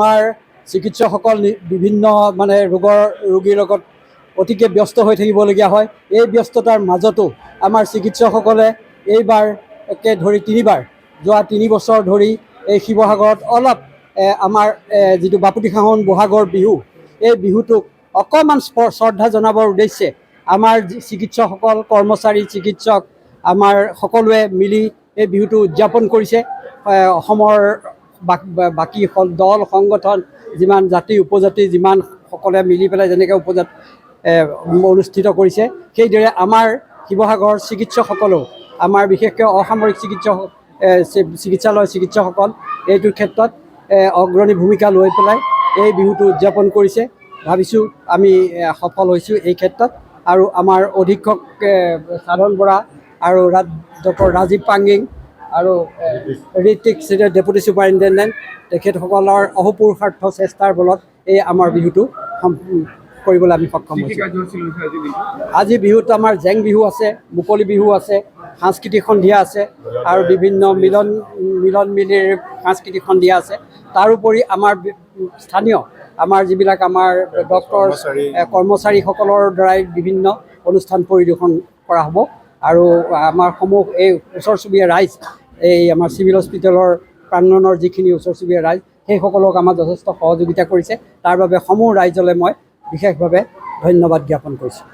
আমাৰ চিকিৎসকসকল বিভিন্ন মানে ৰোগীৰ লগত অতিকে ব্যস্ত হৈ থাকিবলগীয়া হয়। এই ব্যস্ততাৰ মাজতো আমাৰ চিকিৎসকসকলে এইবাৰ ধৰি যোৱা 3 বছৰ ধৰি এই শিৱসাগৰত অলপ আমাৰ যিটো বাপুতিসাহোন বহাগৰ বিহু, এই বিহুটোক অকণমান শ্ৰদ্ধা জনাবৰ উদ্দেশ্যে আমাৰ চিকিৎসকসকল, কৰ্মচাৰী, চিকিৎসক আমাৰ সকলোৱে মিলি এই বিহুটো উদযাপন কৰিছে। অসমৰ বাকী দল সংগঠন যিমান জাতি উপজাতি যিমান সকলে মিলি পেলাই যেনেকৈ অনুষ্ঠিত কৰিছে, সেইদৰে আমাৰ শিৱসাগৰৰ চিকিৎসকসকলেও আমাৰ বিশেষকৈ অসামৰিক চিকিৎসালয়ৰ চিকিৎসকসকল এইটোৰ ক্ষেত্ৰত অগ্ৰণী ভূমিকা লৈ পেলাই এই বিহুটো উদযাপন কৰিছে। ভাবিছোঁ আমি সফল হৈছোঁ এই ক্ষেত্ৰত। আৰু আমাৰ অধীক্ষক সাধন বৰা আৰু ডক্টৰ ৰাজীৱ পাংগিং আৰু ঋত্বিক ডেপুটি ছুপাৰিণ্টেণ্ডেণ্ট তেখেতসকলৰ অহোপুৰুষাৰ্থ চেষ্টাৰ বলত এই আমাৰ বিহুটো কৰিবলৈ আমি সক্ষম হৈছোঁ। আজি বিহুত আমাৰ জেং বিহু আছে, মুকলি বিহু আছে, সাংস্কৃতিক সন্ধিয়া আছে আৰু বিভিন্ন মিলিৰ সাংস্কৃতিক সন্ধিয়া আছে। তাৰোপৰি আমাৰ স্থানীয় আমাৰ যিবিলাক আমাৰ ডক্টৰ কৰ্মচাৰীসকলৰ দ্বাৰাই বিভিন্ন অনুষ্ঠান পৰিৱেশন কৰা হ'ব। আৰু আমাৰ এই ওচৰ চুবুৰীয়া ৰাইজ, এই আমাৰ চিভিল হস্পিটেলৰ প্ৰাংগণৰ যিখিনি ওচৰ চুবুৰীয়া ৰাইজ, সেইসকলক আমাক যথেষ্ট সহযোগিতা কৰিছে। তাৰ বাবে সমূহ ৰাইজলৈ মই বিশেষভাৱে ধন্যবাদ জ্ঞাপন কৰিছোঁ।